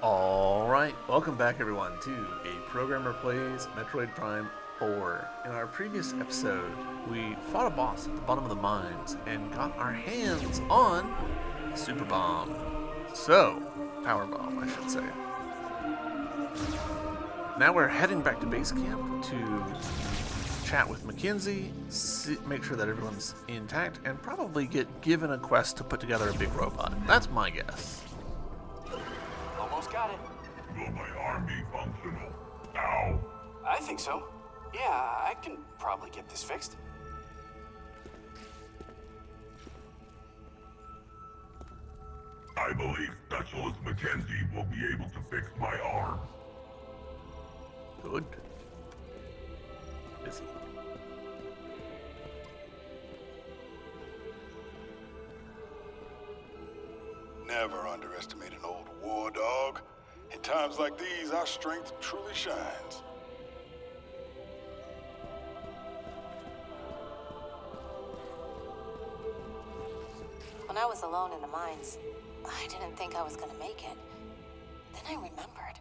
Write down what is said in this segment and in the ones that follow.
Alright, welcome back everyone to A Programmer Plays Metroid Prime 4. In our previous episode, we fought a boss at the bottom of the mines and got our hands on a super bomb. So, power bomb, I should say. Now we're heading back to base camp to chat with Mackenzie, make sure that everyone's intact, and probably get given a quest to put together a big robot. That's my guess. Almost got it. Will my arm be functional now? I think so. Yeah, I can probably get this fixed. I believe Specialist Mackenzie will be able to fix my arm. Good. Is he? Never underestimate an old war dog. In times like these, our strength truly shines. When I was alone in the mines, I didn't think I was gonna make it. Then I remembered.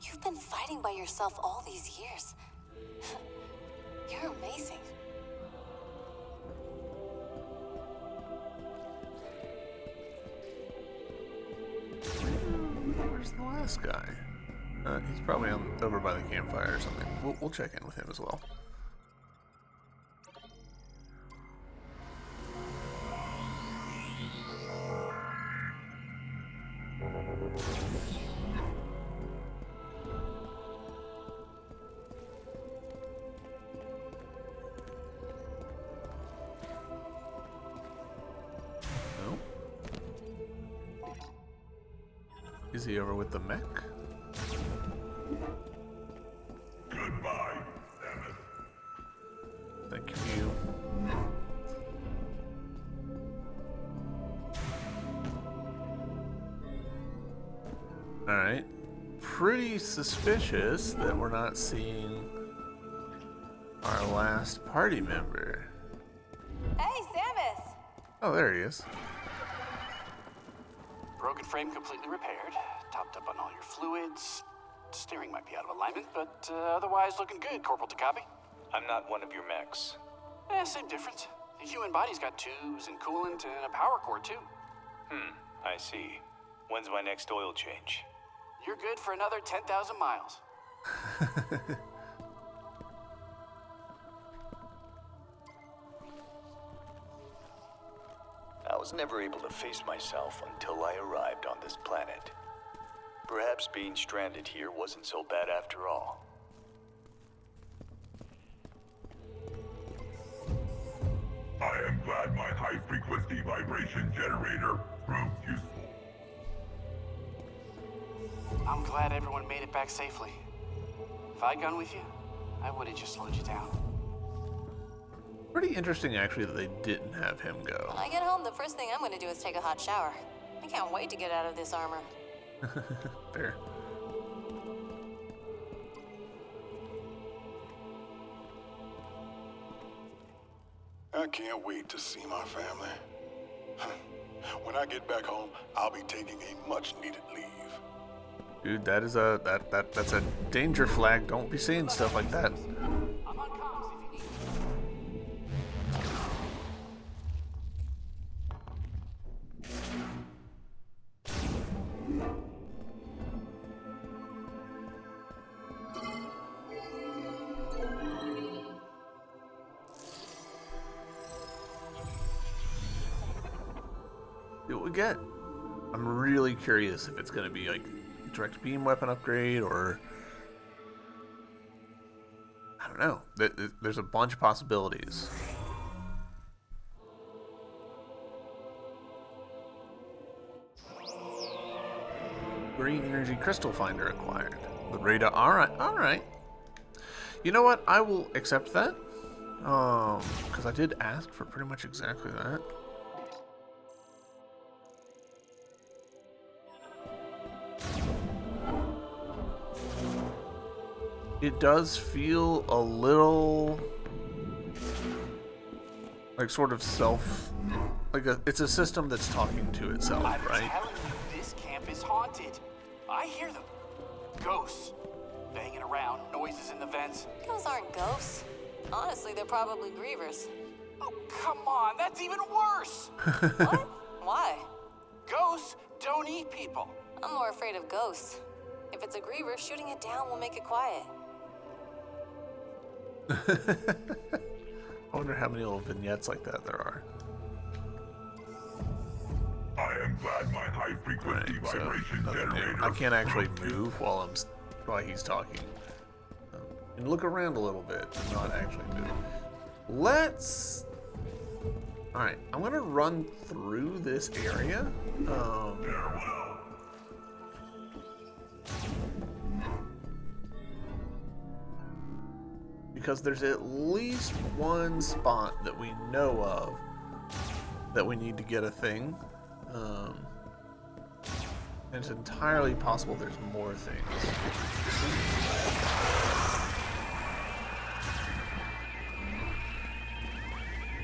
You've been fighting by yourself all these years. You're amazing. Where's the last guy? He's probably over by the campfire or something. We'll check in with him as well. Is he over with the mech? Goodbye, Samus. Thank you. Alright. Pretty suspicious that we're not seeing our last party member. Hey, Samus! Oh, there he is. Broken frame completely repaired, topped up on all your fluids. Steering might be out of alignment, but otherwise looking good, Corporal Takabe. I'm not one of your mechs. Same difference. The human body's got tubes and coolant and a power core too. I see. When's my next oil change? You're good for another 10,000 miles. I was never able to face myself until I arrived on this planet. Perhaps being stranded here wasn't so bad after all. I am glad my high-frequency vibration generator proved useful. I'm glad everyone made it back safely. If I'd gone with you, I would have just slowed you down. Pretty interesting, actually, that they didn't have him go. When I get home, the first thing I'm gonna do is take a hot shower. I can't wait to get out of this armor. Fair. I can't wait to see my family. When I get back home, I'll be taking a much-needed leave. Dude, that is that's a danger flag. Don't be saying stuff like that. I'm on comms if you need. See what we get. I'm really curious if it's going to be like direct beam weapon upgrade or I don't know. There's a bunch of possibilities. Green energy crystal finder acquired. The radar. All right. You know what? I will accept that. Because I did ask for pretty much exactly that. It does feel a little like sort of it's a system that's talking to itself, I'm right? telling you, this camp is haunted. I hear them. Ghosts. Banging around, noises in the vents. Those aren't ghosts. Honestly, they're probably grievers. Oh, come on, that's even worse! What? Why? Ghosts don't eat people. I'm more afraid of ghosts. If it's a griever, shooting it down will make it quiet. I wonder how many little vignettes like that there are. I am glad my high-frequency Right, so vibration nothing new. generator... I can't actually move while he's talking. And look around a little bit and not actually move. Let's... Alright, I'm gonna run through this area. Farewell. Because there's at least one spot that we know of that we need to get a thing. And it's entirely possible there's more things.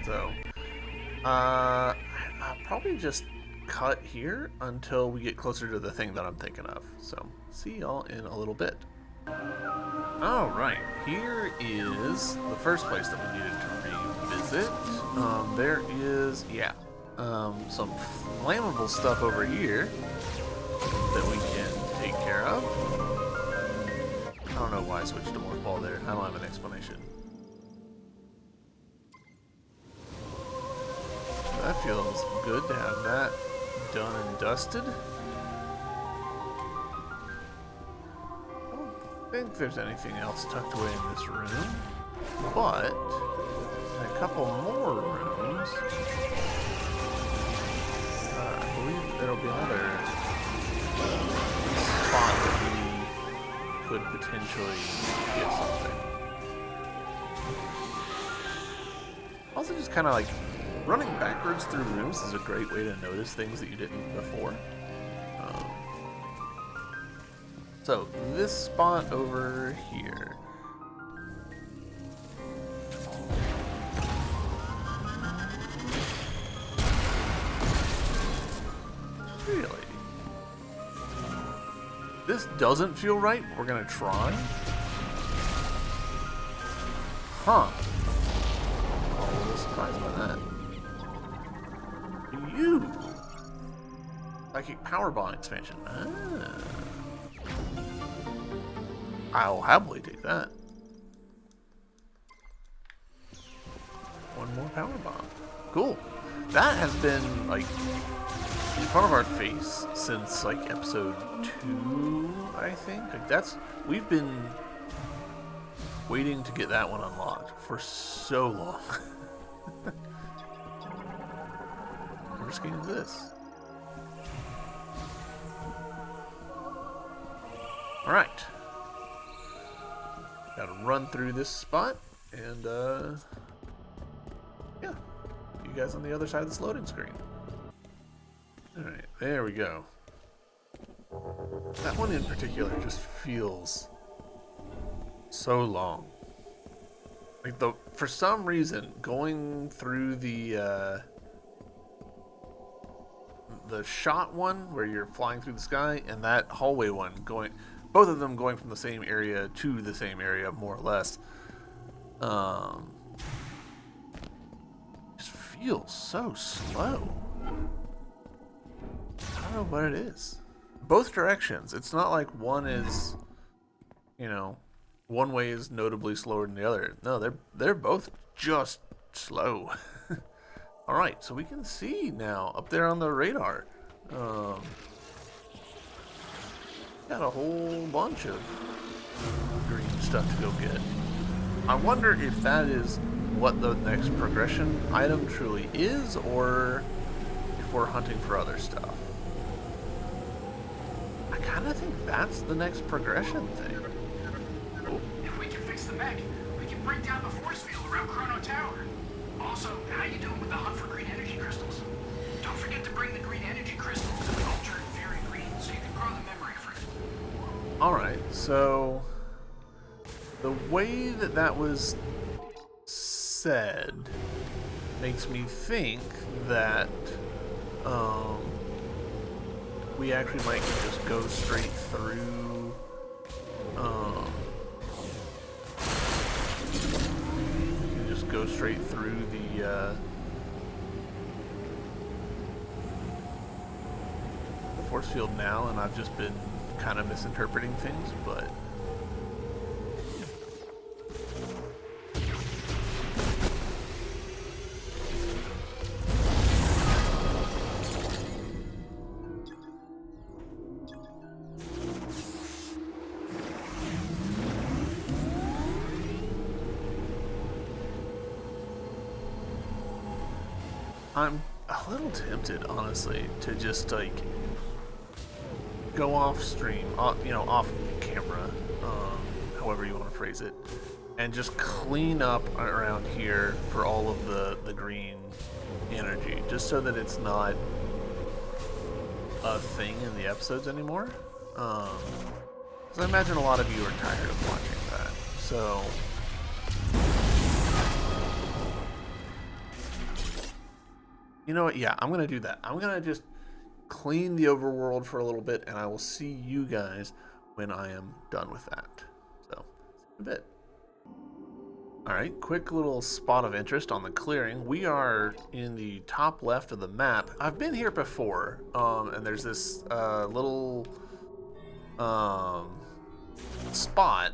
So, I'll probably just cut here until we get closer to the thing that I'm thinking of. So, see y'all in a little bit. Alright, here is the first place that we needed to revisit. There is, some flammable stuff over here that we can take care of. I don't know why I switched to Morphball there. I don't have an explanation. That feels good to have that done and dusted. I don't think there's anything else tucked away in this room, but a couple more rooms. I believe there'll be another spot that we could potentially get something. Also, just kind of like running backwards through rooms is a great way to notice things that you didn't before. So, this spot over here. Really? This doesn't feel right. We're gonna try. Huh. I'm a little surprised by that. You! Psychic Power Bond expansion. Ah. I'll happily take that. One more power bomb. Cool. That has been like in front of our face since like episode 2, I think. Like we've been waiting to get that one unlocked for so long. Which game is this? Alright. Gotta run through this spot, and yeah, you guys on the other side of this loading screen. Alright, there we go. That one in particular just feels so long. Like for some reason, going through the shot one where you're flying through the sky, and that hallway one both of them going from the same area to the same area, more or less. Just feels so slow. I don't know what it is. Both directions. It's not like one is, one way is notably slower than the other. No, they're both just slow. All right, so we can see now up there on the radar. Got a whole bunch of green stuff to go get. I wonder if that is what the next progression item truly is, or if we're hunting for other stuff. I kind of think that's the next progression thing. Oh. If we can fix the mech, we can break down the force field around Chrono Tower. Also, how you doing with the hunt for green energy crystals? Don't forget to bring the green energy crystals to the Ultra Inferior Green so you can grow the memory fruit. Alright, so the way that was said makes me think that we actually might just go straight through. Just go straight through the force field now, and I've just been kind of misinterpreting things, but. I'm a little tempted, honestly, to just like go off stream, off camera, however you want to phrase it, and just clean up around here for all of the green energy, just so that it's not a thing in the episodes anymore. Because I imagine a lot of you are tired of watching that, so. You know what? Yeah, I'm going to do that. I'm going to just clean the overworld for a little bit, and I will see you guys when I am done with that. So, see you in a bit. Alright, quick little spot of interest on the clearing. We are in the top left of the map. I've been here before, and there's this little spot.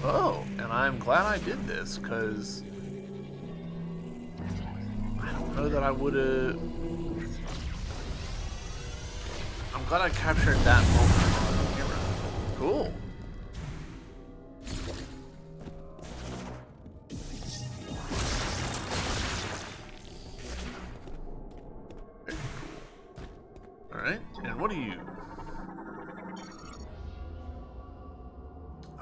Oh, and I'm glad I did this, because I don't know that I would have. I'm glad I captured that moment on camera. Cool. Alright, and what are you?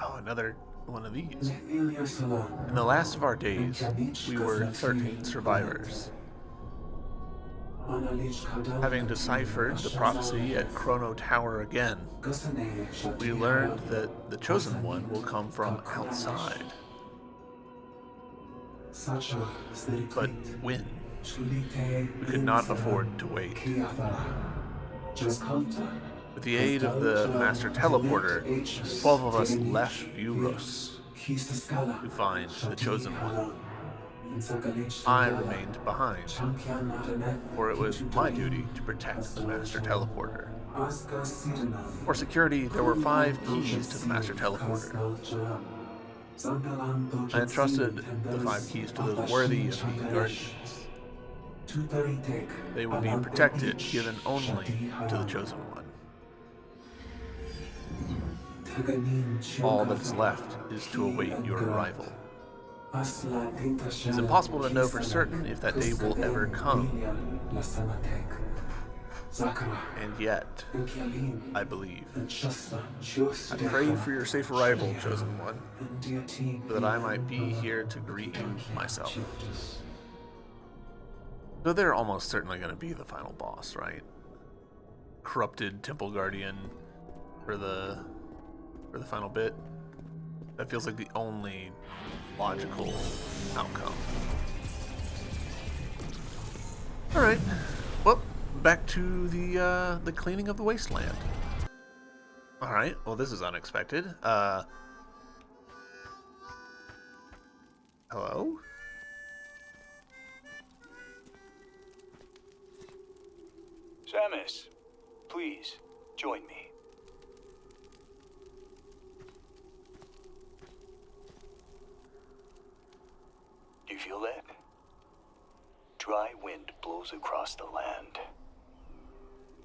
Oh, another one of these. In the last of our days, we were 13 survivors. Having deciphered the prophecy at Chrono Tower again, we learned that the Chosen One will come from outside. But when? We could not afford to wait. With the aid of the Master Teleporter, 12 of us left Vuros to find the Chosen One. I remained behind, for it was my duty to protect the Master Teleporter. For security, there were 5 keys to the Master Teleporter. I entrusted the 5 keys to those worthy of being guardians. They would be protected, given only to the Chosen One. All that is left is to await your arrival. It is impossible to know for certain if that day will ever come. And yet, I believe. I pray for your safe arrival, Chosen One, so that I might be here to greet you myself. So they're almost certainly going to be the final boss, right? Corrupted Temple Guardian for the final bit. That feels like the only logical outcome. All right. Well, back to the cleaning of the wasteland. All right. Well, this is unexpected. Hello? Samus, please, join me. Do you feel that? Dry wind blows across the land.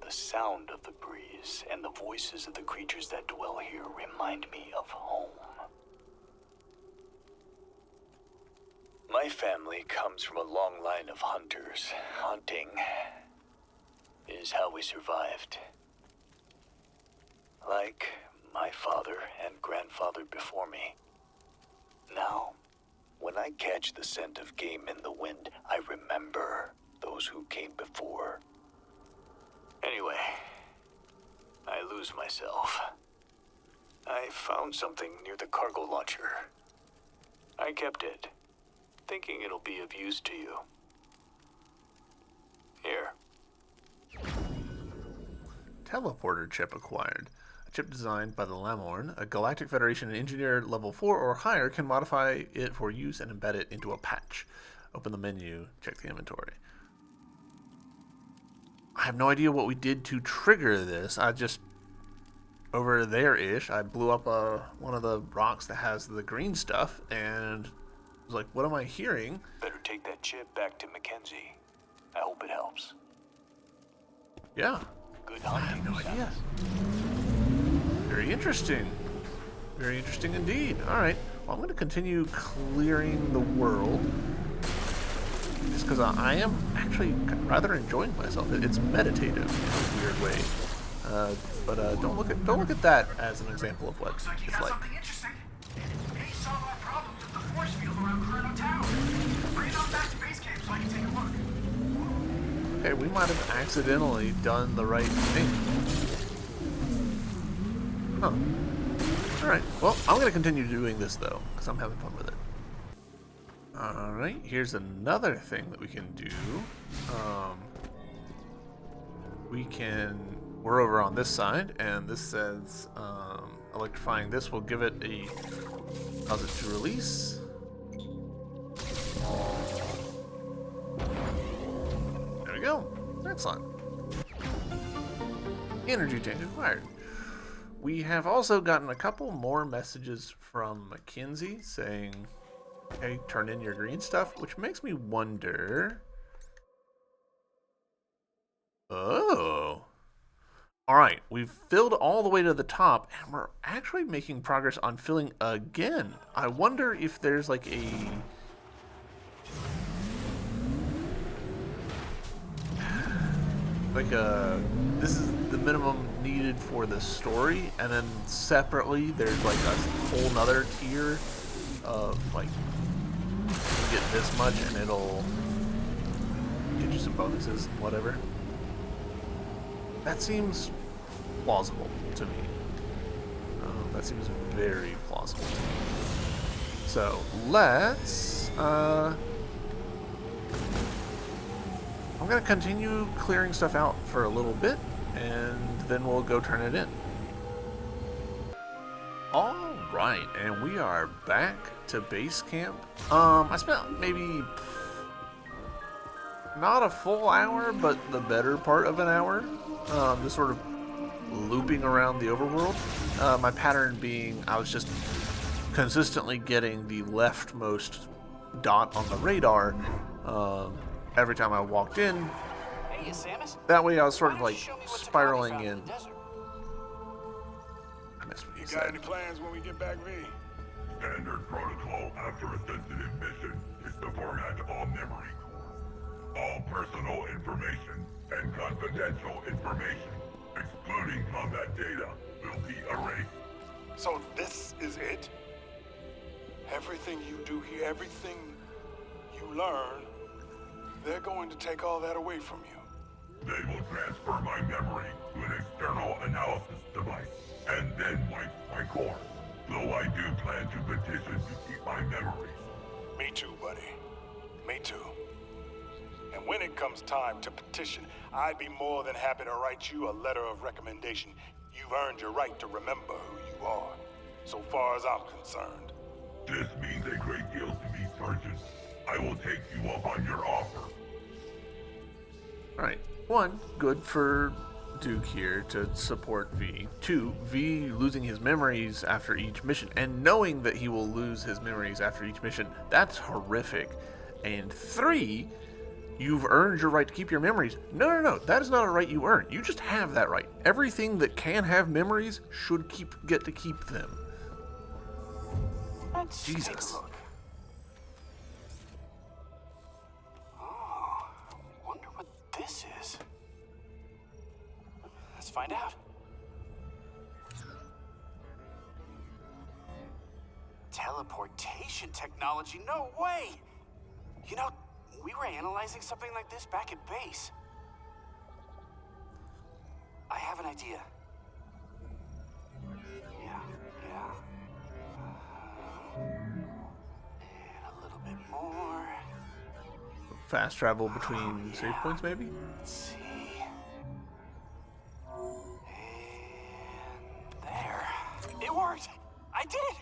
The sound of the breeze and the voices of the creatures that dwell here remind me of home. My family comes from a long line of hunters. Hunting is how we survived. Like my father and grandfather before me. Now, when I catch the scent of game in the wind, I remember those who came before. Anyway, I lose myself. I found something near the cargo launcher. I kept it, thinking it'll be of use to you. Here, teleporter chip acquired. A chip designed by the Lamorn, a Galactic Federation engineer level 4 or higher can modify it for use and embed it into a patch. Open the menu, check the inventory. I have no idea what we did to trigger this. I just, over there-ish, I blew up one of the rocks that has the green stuff, and was like, what am I hearing? Better take that chip back to Mackenzie. I hope it helps. Yeah. Good I have hunting, no idea. Samus. Very interesting. Very interesting indeed. Alright, well, I'm going to continue clearing the world. Just because I am actually rather enjoying myself. It's meditative in a weird way. But don't look at that as an example of what Looks like you it's got like. something interesting. May solve our problems with the force field around Chrono Tower. Bring it on back to base camp so I can take a look. Okay, we might have accidentally done the right thing. Huh. Alright, well, I'm going to continue doing this, though, because I'm having fun with it. Alright, here's another thing that we can do. We're over on this side, and this says, electrifying this will give it a, cause it to release. There we go. Excellent. Energy tank acquired. We have also gotten a couple more messages from Mackenzie saying, hey, turn in your green stuff, which makes me wonder. Oh. Alright, we've filled all the way to the top, and we're actually making progress on filling again. I wonder if there's like a... this is the minimum needed for the story, and then separately there's like a whole nother tier of like, you get this much and it'll get you some bonuses and whatever. That seems plausible to me. That seems very plausible to me. So let's I'm going to continue clearing stuff out for a little bit, and then we'll go turn it in. Alright, and we are back to base camp. I spent maybe not a full hour, but the better part of an hour, just sort of looping around the overworld. My pattern being I was just consistently getting the leftmost dot on the radar every time I walked in. Hey, Samus. That way I was sort of Why don't like you show me what spiraling Takami found in. the desert? I missed what you You said. got any plans when we get back, V? Standard protocol after a sensitive mission is to format all memory core. All personal information and confidential information, excluding combat data, will be erased. So this is it? Everything you do here, everything you learn, they're going to take all that away from you. They will transfer my memory to an external analysis device, and then wipe my core. Though I do plan to petition to keep my memories. Me too, buddy. Me too. And when it comes time to petition, I'd be more than happy to write you a letter of recommendation. You've earned your right to remember who you are, so far as I'm concerned. This means a great deal to me, Sergeant. I will take you up on your offer. Alright, 1, good for Duke here to support V. 2, V losing his memories after each mission, and knowing that he will lose his memories after each mission, that's horrific. And 3, you've earned your right to keep your memories. No, that is not a right you earn. You just have that right. Everything that can have memories should get to keep them. Let's take a Jesus. look. Oh, I wonder what this is. Let's find out. Teleportation technology? No way! You know, we were analyzing something like this back at base. I have an idea. Yeah. And a little bit more. Fast travel between save points, maybe? Let's see. worked! I did it!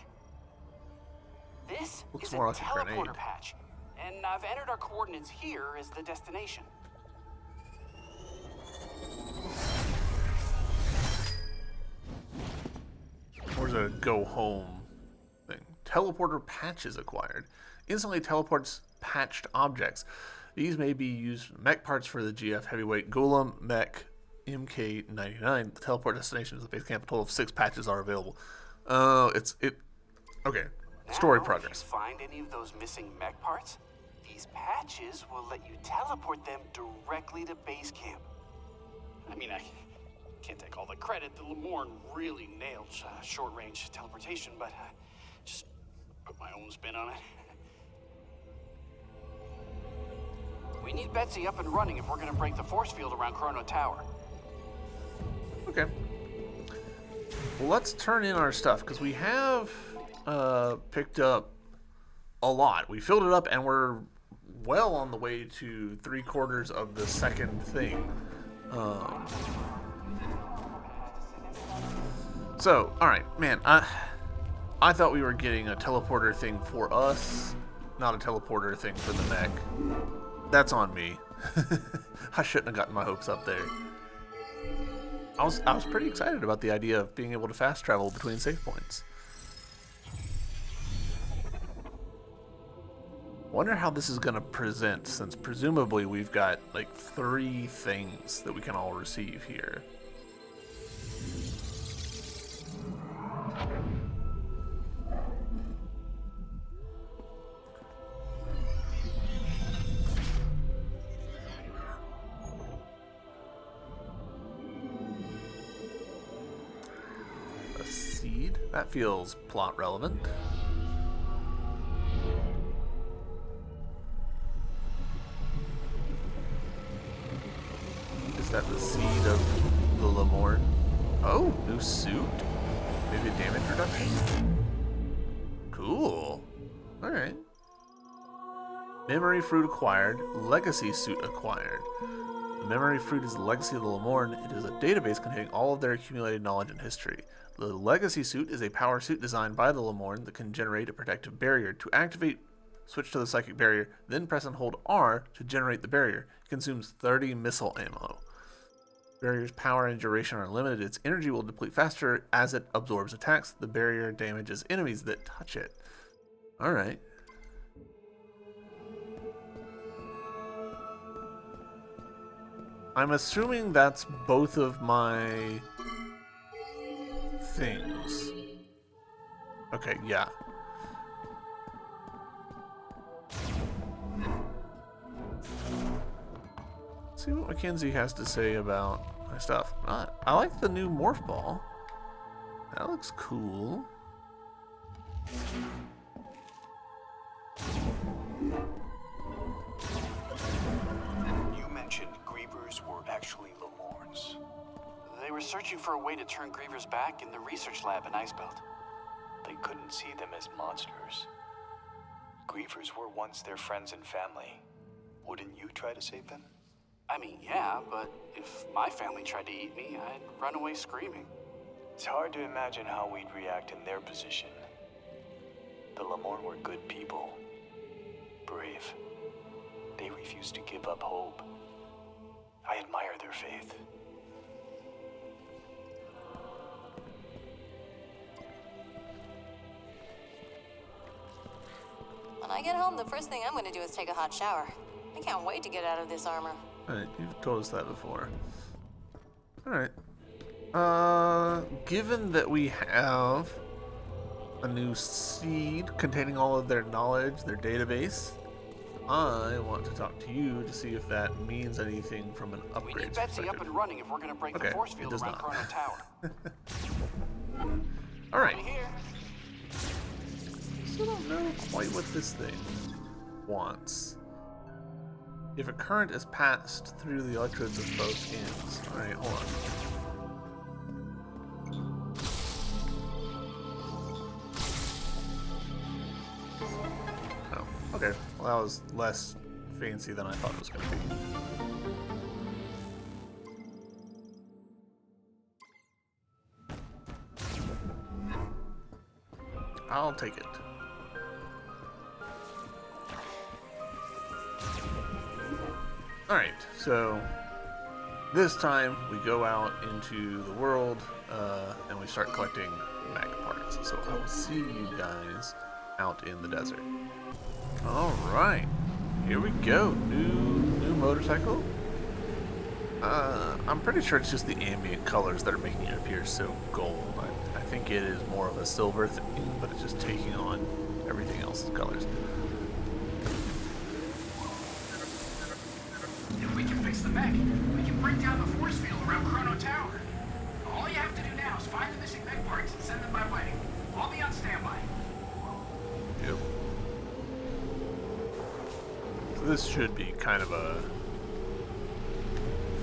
This Looks is more a like a grenade. teleporter patch, and I've entered our coordinates here as the destination. Where's a go home thing? Teleporter patches acquired. Instantly teleports patched objects. These may be used mech parts for the GF Heavyweight Golem Mech MK99. The teleport destination is the base camp. A total of 6 patches are available. Okay. Story Now, progress. If you find any of those missing mech parts, these patches will let you teleport them directly to base camp. I mean, I can't take all the credit. The Lemorn really nailed short-range teleportation, but just put my own spin on it. We need Betsy up and running if we're going to break the force field around Chrono Tower. Okay. Well, let's turn in our stuff, because we have picked up a lot. We filled it up, and we're well on the way to 3/4 of the second thing. So, alright, man, I thought we were getting a teleporter thing for us, not a teleporter thing for the mech. That's on me. I shouldn't have gotten my hopes up there. I was pretty excited about the idea of being able to fast travel between save points. Wonder how this is going to present, since presumably we've got like 3 things that we can all receive here. A seed? That feels plot relevant. Is that the seed of the Lemorn? Oh, new suit? Maybe a damage reduction? Cool. Alright. Memory fruit acquired. Legacy suit acquired. The memory fruit is the legacy of the Lemorn. It is a database containing all of their accumulated knowledge and history. The legacy suit is a power suit designed by the Lemorn that can generate a protective barrier. To activate, switch to the psychic barrier, then press and hold R to generate the barrier. It consumes 30 missile ammo. Barrier's power and duration are limited. Its energy will deplete faster as it absorbs attacks. The barrier damages enemies that touch it. Alright. I'm assuming that's both of my things. Okay, yeah. Let's see what Mackenzie has to say about my stuff. I like the new morph ball. That looks cool. You mentioned Grievers were actually Lemorns. They were searching for a way to turn Grievers back in the research lab in Icebelt. They couldn't see them as monsters. Grievers were once their friends and family. Wouldn't you try to save them? I mean, yeah, but if my family tried to eat me, I'd run away screaming. It's hard to imagine how we'd react in their position. The Lemorn were good people. Brave. They refused to give up hope. I admire their faith. When I get home, the first thing I'm going to do is take a hot shower. I can't wait to get out of this armor. Alright, you've told us that before. Alright. Given that we have a new seed containing all of their knowledge, their database, I want to talk to you to see if that means anything from an We upgrade need Betsy perspective. up and running if we're going to break Okay, the force it field does around not. Chrono Tower. Alright. Here. Still don't know quite what this thing wants. If a current is passed through the electrodes of both ends. Alright, hold on. Oh, okay. Well, that was less fancy than I thought it was going to be. I'll take it. Alright, so this time we go out into the world and we start collecting mech parts. So I will see you guys out in the desert. Alright, here we go. New motorcycle. I'm pretty sure it's just the ambient colors that are making it appear so gold. I think it is more of a silver thing, but it's just taking on everything else's colors. If we can fix the mech, we can break down the force field around Chrono Tower. All you have to do now is find the missing mech parts and send them my way. I'll be on standby. Yep. So this should be kind of a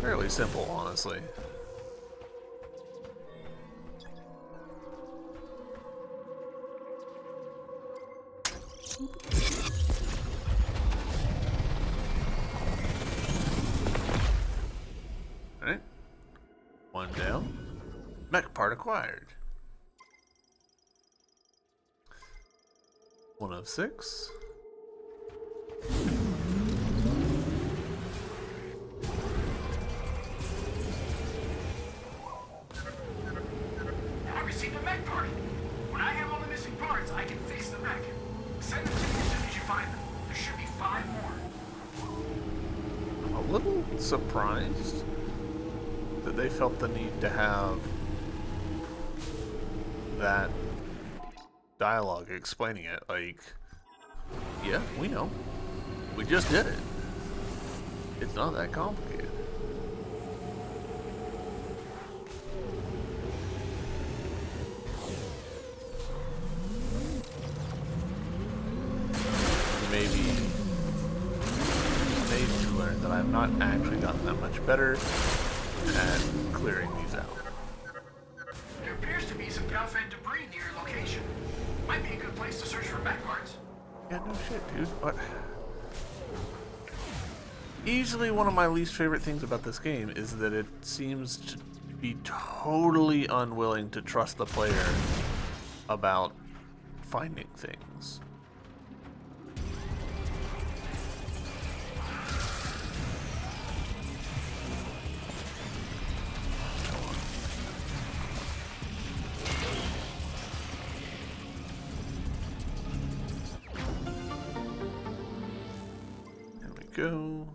fairly simple, honestly. Alright. One down. Mech part acquired. 1 of 6. I received a mech part. When I have all the missing parts, I can fix the mech. Send them to me as soon as you find them. There should be 5 more. I'm a little surprised that they felt the need to have that dialogue explaining it. Like, yeah, we know. We just did it. It's not that complicated. Maybe to learn that I've not actually gotten that much better at clearing these out. There appears to be some down-fed debris near your location. Might be a good place to search for mech parts. Yeah, no shit, dude. What? Easily one of my least favorite things about this game is that it seems to be totally unwilling to trust the player about finding things. Go.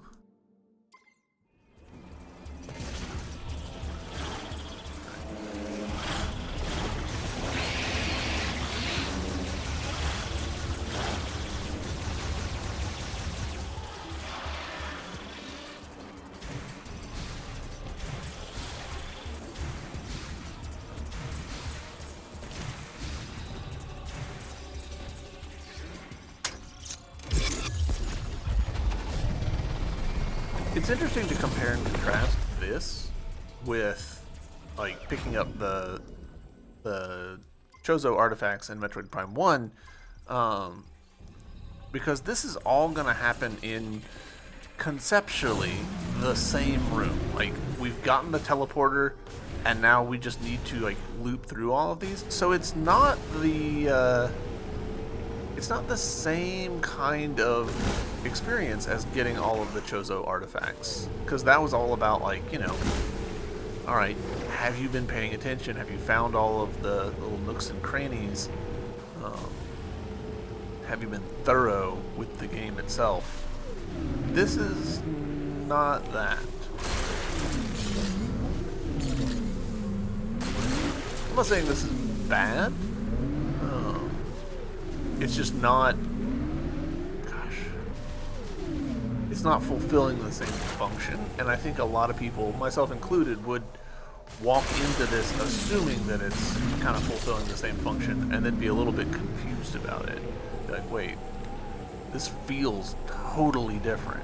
It's interesting to compare and contrast this with, like, picking up the Chozo artifacts in Metroid Prime 1, because this is all going to happen in, conceptually, the same room. Like, we've gotten the teleporter, and now we just need to, like, loop through all of these. So it's not the same kind of experience as getting all of the Chozo artifacts, because that was all about, like, you know, all right, have you been paying attention? Have you found all of the little nooks and crannies? Have you been thorough with the game itself? This is not that. I'm not saying this is bad. It's just not, it's not fulfilling the same function. And I think a lot of people, myself included, would walk into this assuming that it's kind of fulfilling the same function and then be a little bit confused about it. Be like, wait, this feels totally different.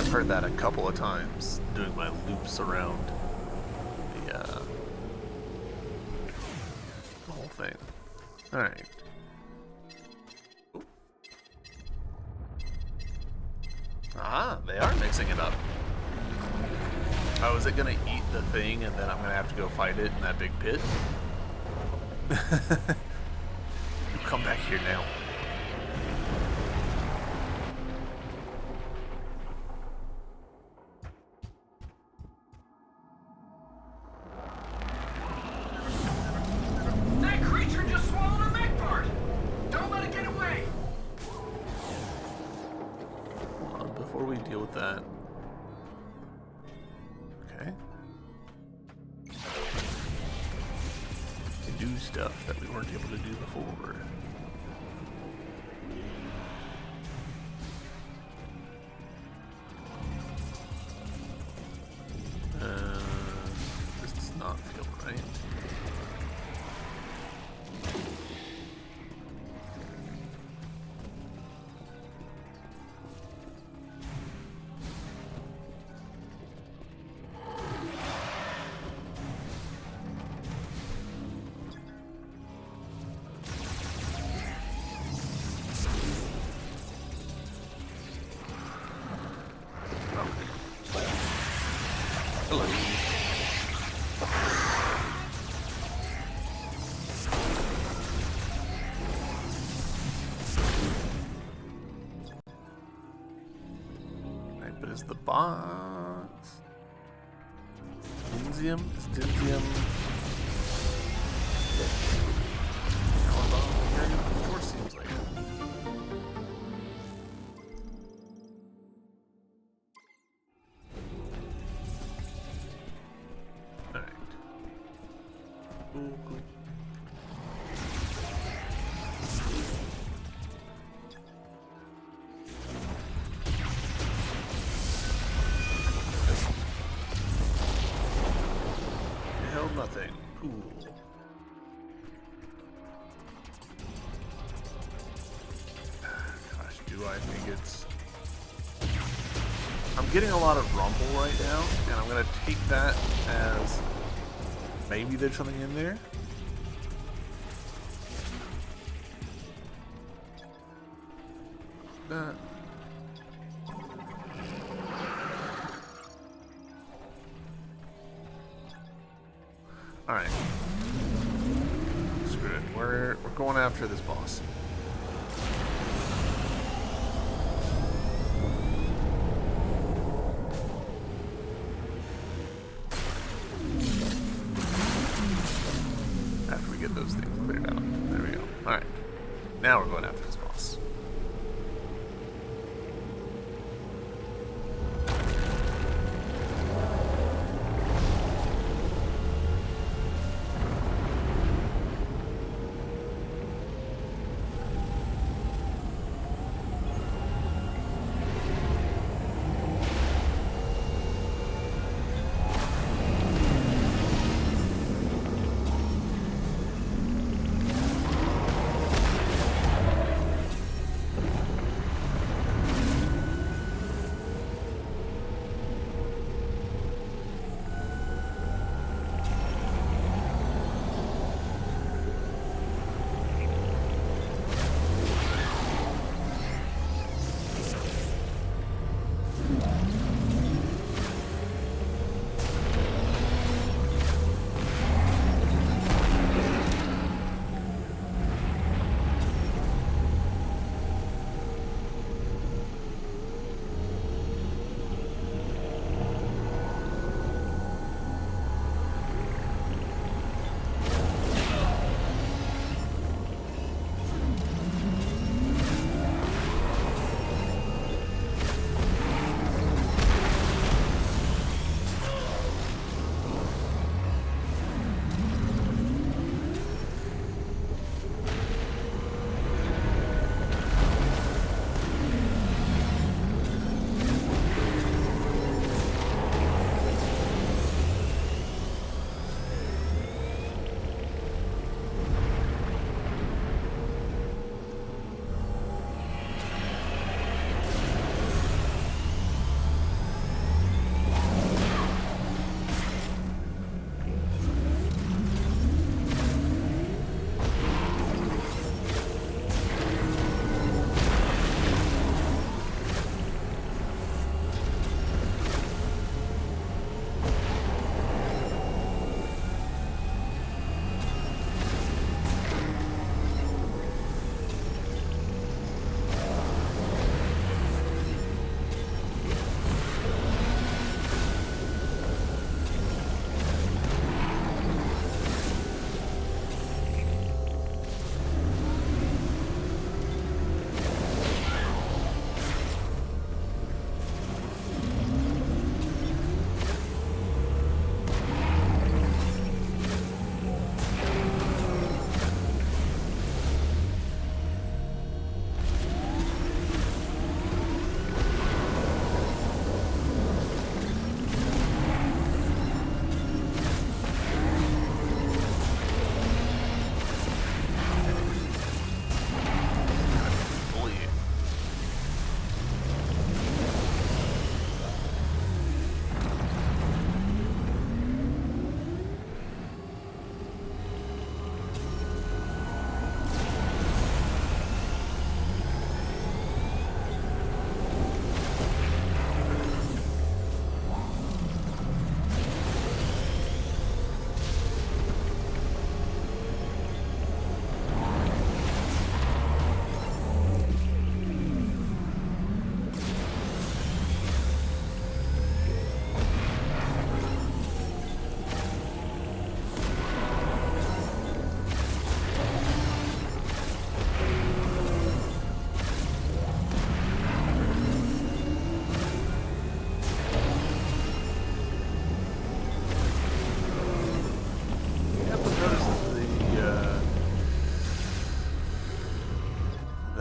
I've heard that a couple of times doing my loops around the whole thing. Alright. Ah, they are mixing it up. Oh, is it gonna eat the thing and then I'm gonna have to go fight it in that big pit? You come back here now. That creature just swallowed a mech part! Don't let it get away! Hold on, before we deal with that. Okay. To do stuff that we weren't able to do before. This does not feel right. Hello. Right, but is the box Dinsium? Is Dinsium of course seems like it. Alright. Cool, cool. Hell nothing. Cool. Gosh, do I think it's... I'm getting a lot of rumble right now, and I'm gonna take that as maybe there's something in there. Alright. Screw it. We're going after this boss. After we get those things cleared out. There we go. Alright. Now we're going after this boss.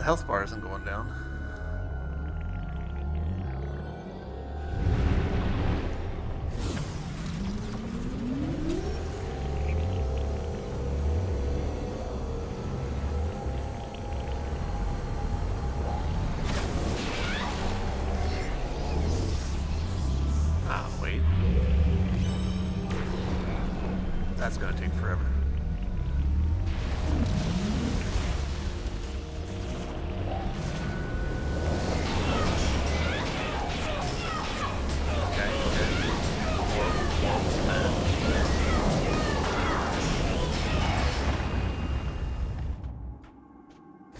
health bar isn't going down. Ah, wait. That's gonna take forever.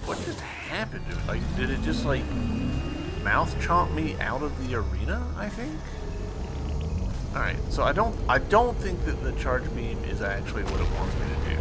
What just happened to it? Like, did it just like mouth chomp me out of the arena? I think. All right, so I don't think that the charge beam is actually what it wants me to do.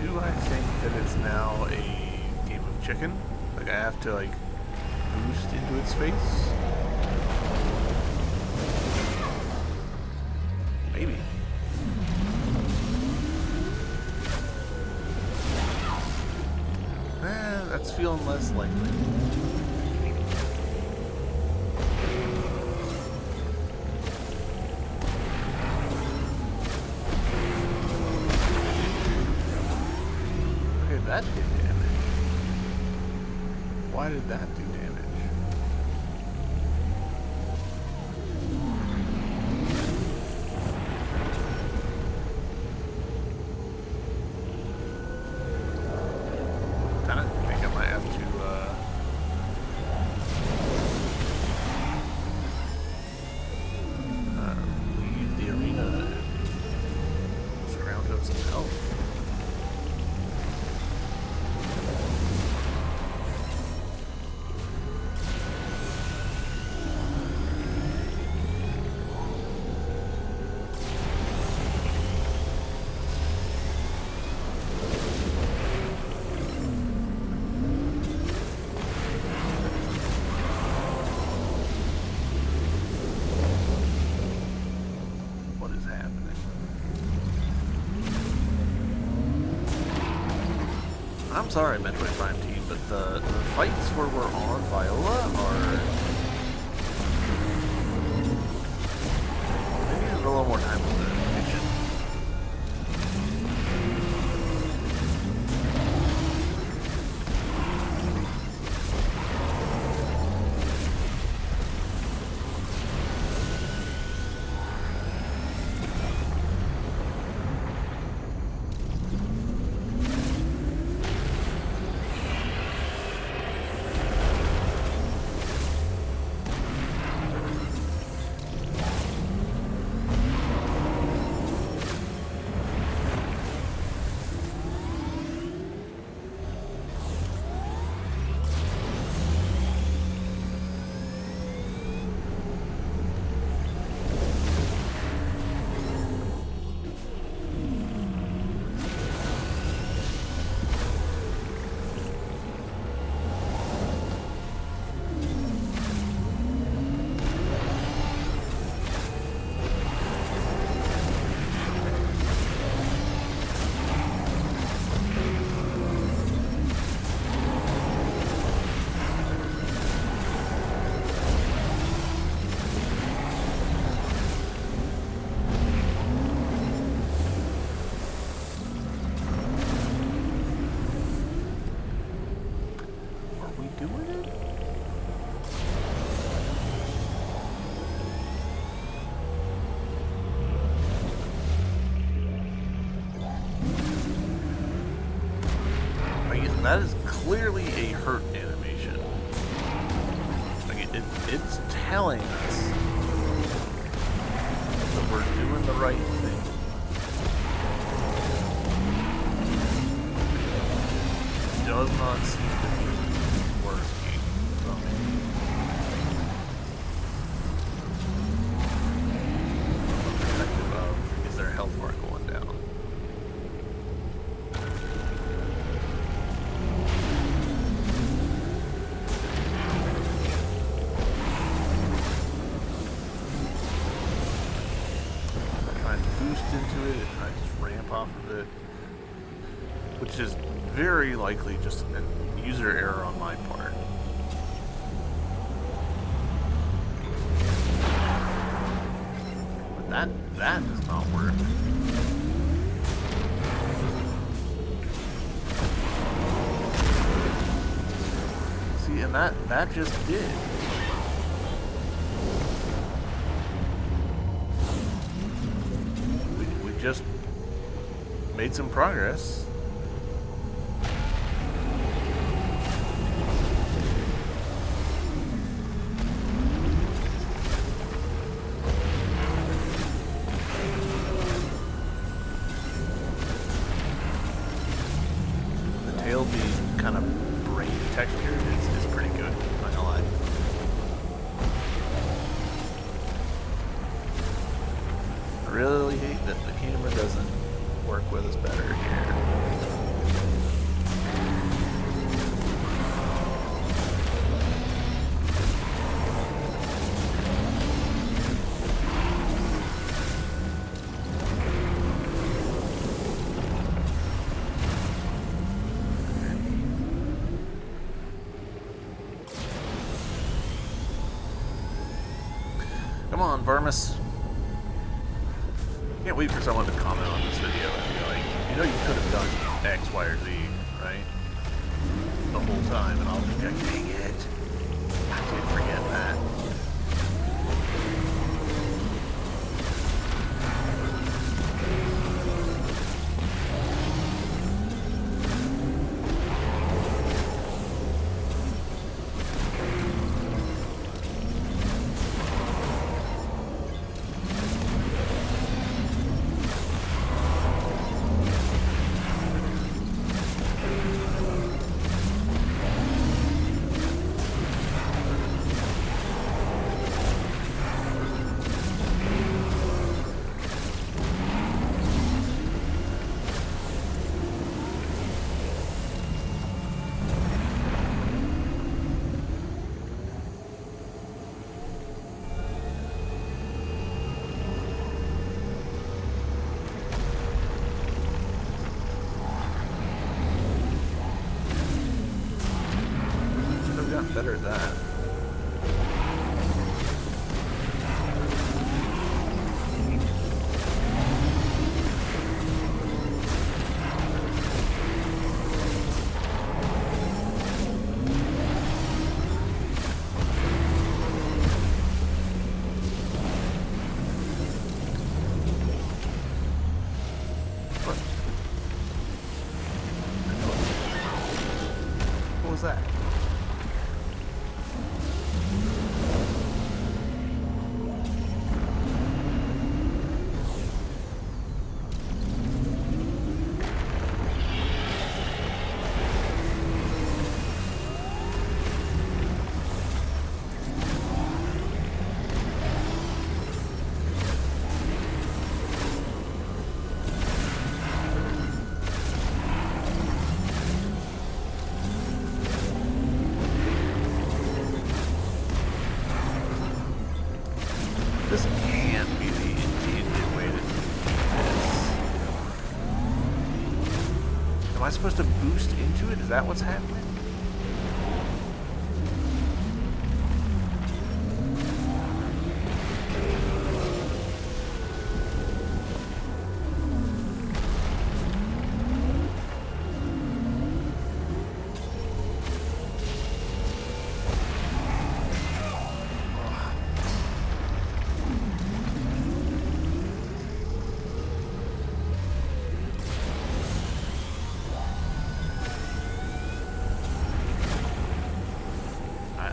Do I think that it's now a game of chicken? Like I have to like boost into its face? Maybe. That's feeling less likely. That did damage. Why did that do damage? Kinda think I might have to leave the arena and scrounge up some health. I'm sorry, Metroid Prime team, but the fights where we're on Viola are... They needed a little more time with the kitchen. That is clearly a hurt animation. Like It's telling us that we're doing the right thing. It does not seem to be working from the perspective of, is their health bar going down? Into it and I just ramp off of it, which is very likely just a user error on my part. But that does not work. See, and that just did. Just made some progress. The tail being kind of brain textured is pretty good, not gonna lie. I really hate that the camera doesn't work with us better here. Come on, Vermis. Can't wait for someone to comment on this video and be like, you know, you could have done X, Y, or Z, right? The whole time, and I'll be like, dang it. I did forget that. Better at that. What was that? This can't be the intended way to do this. Am I supposed to boost into it? Is that what's happening?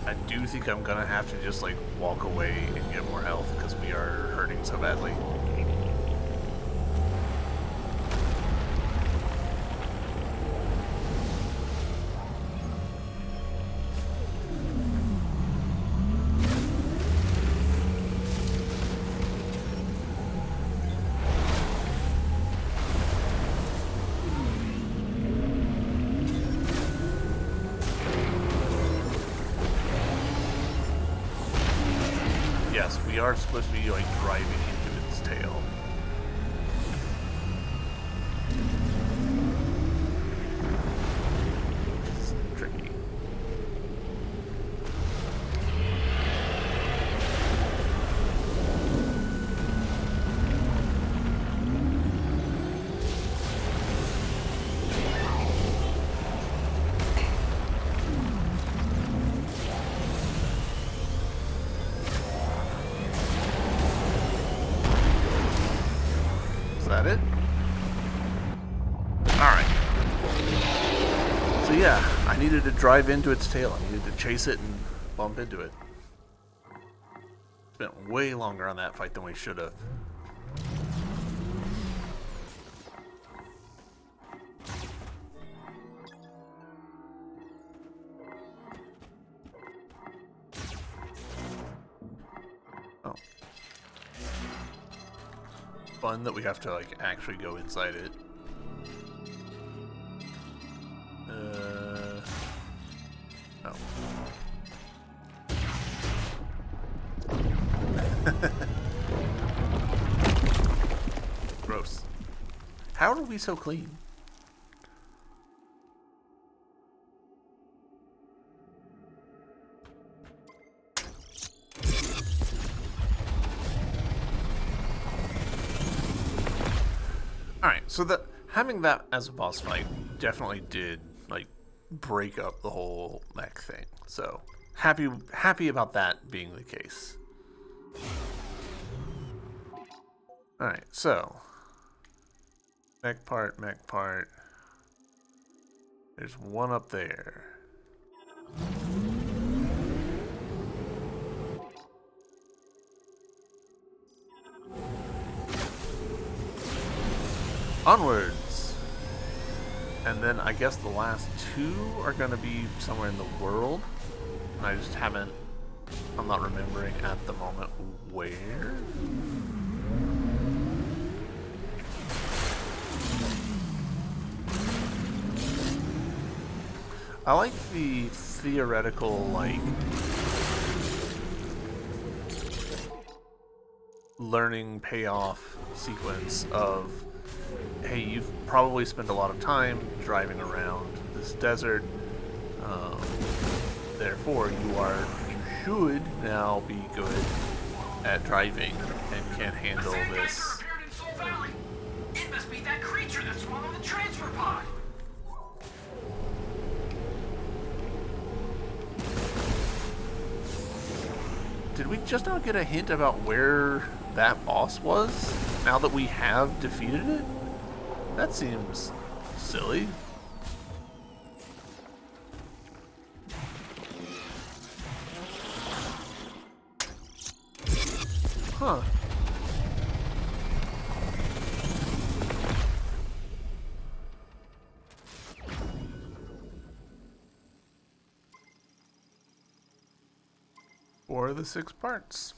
I do think I'm gonna have to just like walk away and get more health because we are hurting so badly. Yes, we are supposed to be like driving into its tail. It's tricky. Is that it? Alright. So yeah, I needed to drive into its tail. I needed to chase it and bump into it. Spent way longer on that fight than we should have. Oh. Fun that we have to like actually go inside it. Oh. Gross. How are we so clean? Alright, so having that as a boss fight definitely did like break up the whole mech thing. So happy about that being the case. Alright, so mech part. There's one up there. Onwards! And then I guess the last two are going to be somewhere in the world. And I just haven't... I'm not remembering at the moment where. I like the theoretical, like... learning payoff sequence of, hey, you've probably spent a lot of time driving around this desert, therefore you should now be good at driving and can handle this. It must be that creature that swallowed the transfer pod. Did we just now get a hint about where that boss was, now that we have defeated it? That seems silly. Huh. Or the 6 parts.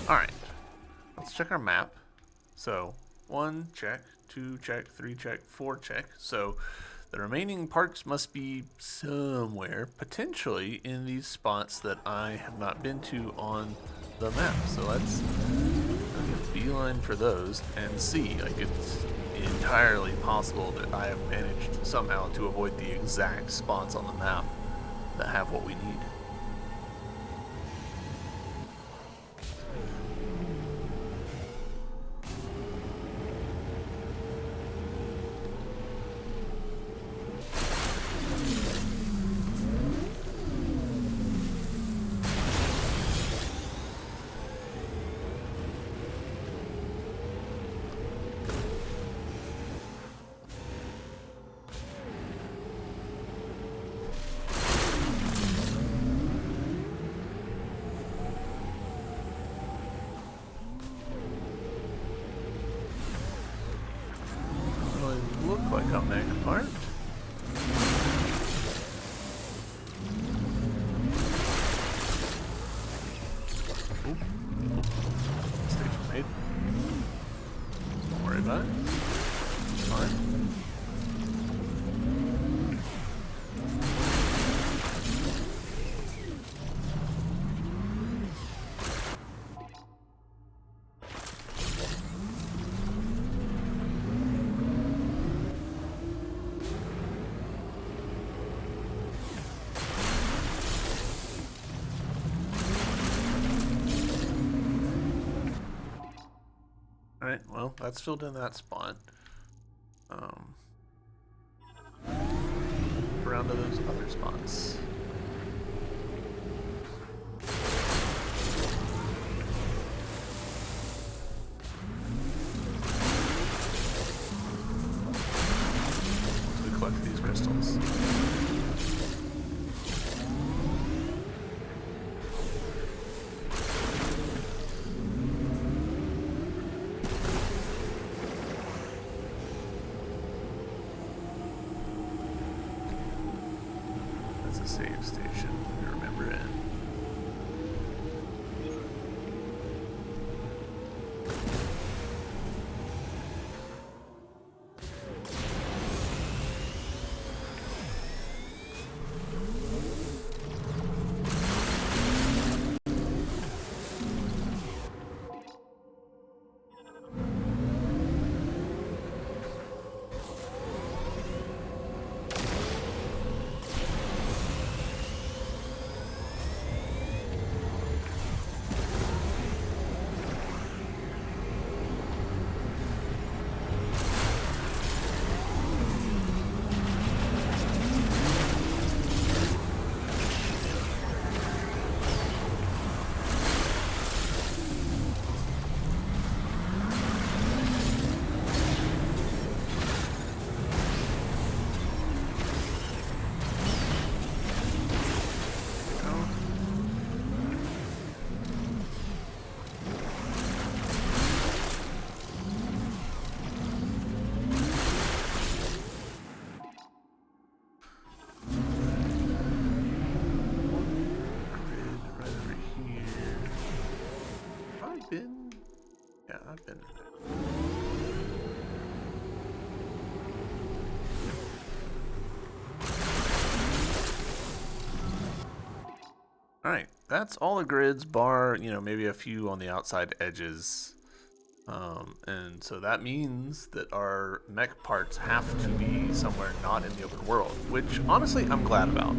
Alright, let's check our map. So, 1 check, 2 check, 3 check, 4 check. So, the remaining parts must be somewhere, potentially in these spots that I have not been to on the map. So let's beeline for those and see. Like, it's entirely possible that I have managed somehow to avoid the exact spots on the map that have what we need. like a mega part. Oop. Station made. Don't worry about it. It's fine. Alright, well, that's filled in that spot. Around to those other spots. Once we collect these crystals. Save station, I remember it. Yeah, I've been in there. Alright, that's all the grids, bar, maybe a few on the outside edges. And so that means that our mech parts have to be somewhere not in the open world, which honestly I'm glad about.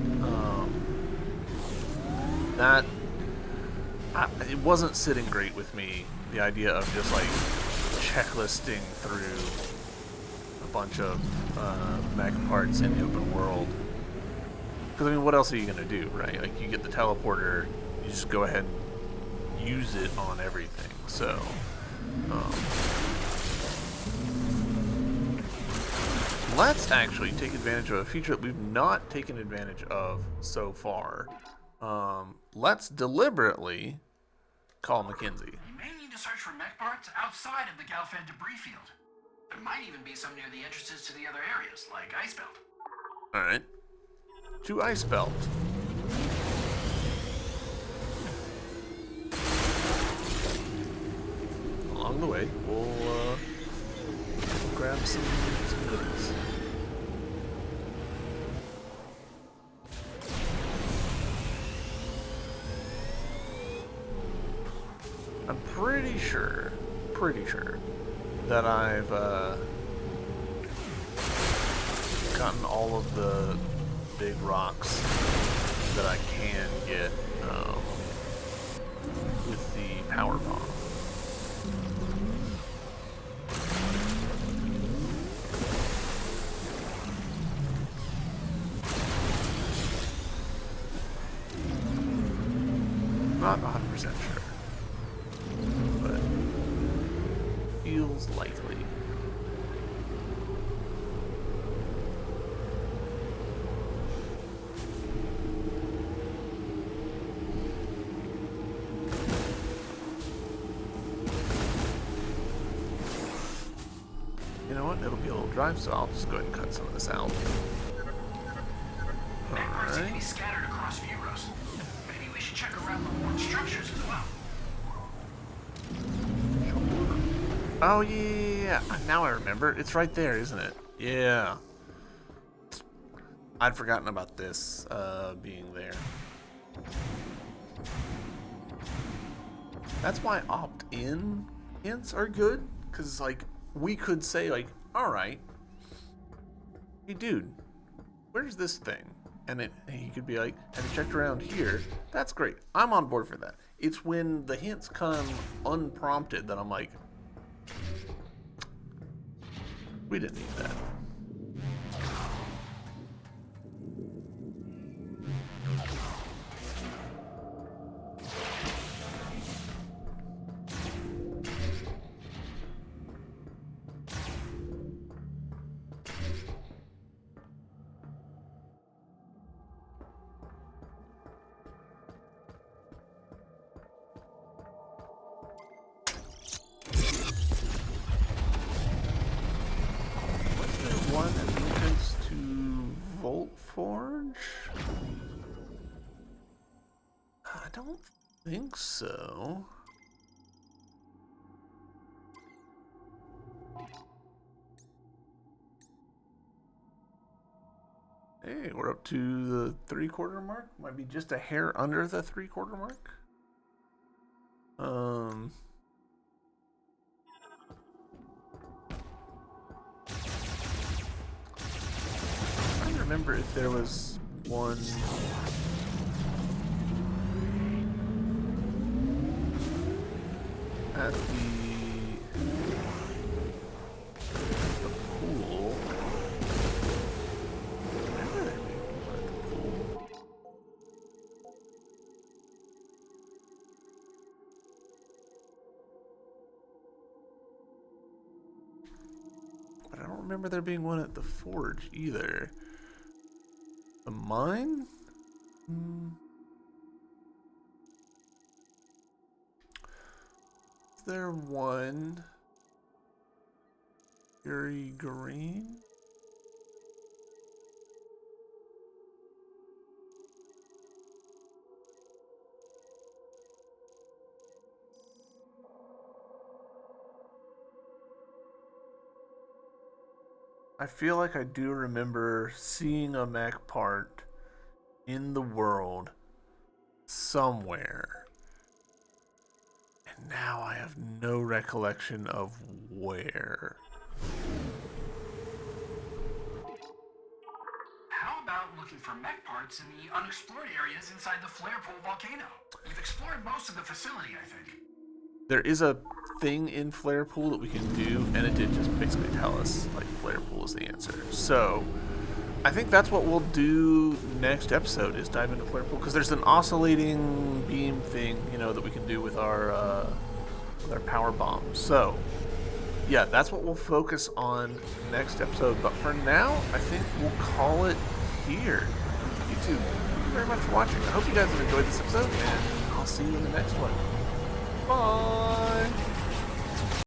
It wasn't sitting great with me, the idea of just like checklisting through a bunch of mech parts in the open world. Because I mean, what else are you gonna do, right? Like, you get the teleporter, you just go ahead and use it on everything. So, let's actually take advantage of a feature that we've not taken advantage of so far. Let's deliberately call Mackenzie. You may need to search for mech parts outside of the Galfed debris field. There might even be some near the entrances to the other areas, like Icebelt. Alright. To Icebelt. Along the way, we'll grab some goodies. I'm pretty sure that I've gotten all of the big rocks that I can get with the power bomb. Not 100% sure, but feels likely. You know what? It'll be a little dry, so I'll just go ahead and cut some of this out. Mag parts seem to be Alright. scattered across Vuros. Maybe we should check around the Morn structures as well. Oh, yeah. Now I remember. It's right there, isn't it? Yeah. I'd forgotten about this being there. That's why opt-in hints are good, because, like, we could say, like, alright, hey, dude, where's this thing? And he could be like, have you checked around here? That's great. I'm on board for that. It's when the hints come unprompted that I'm like, we didn't need that. One entrance to Volt Forge? I don't think so. Hey, we're up to the 3/4 mark. Might be just a hair under the 3/4 mark. I don't remember if there was one at the pool. I remember there being one at the pool. But I don't remember there being one at the forge either. The mine? Is there one? Fury Green? I feel like I do remember seeing a mech part in the world somewhere. And now I have no recollection of where. How about looking for mech parts in the unexplored areas inside the Flare Pool volcano? We've explored most of the facility, I think. There is a thing in Flare Pool that we can do, and it did just basically tell us, like, Flare Pool is the answer. So, I think that's what we'll do next episode, is dive into Flare Pool, because there's an oscillating beam thing, you know, that we can do with our power bomb. So, yeah, that's what we'll focus on next episode. But for now, I think we'll call it here. YouTube, thank you very much for watching. I hope you guys have enjoyed this episode, and I'll see you in the next one. Bye!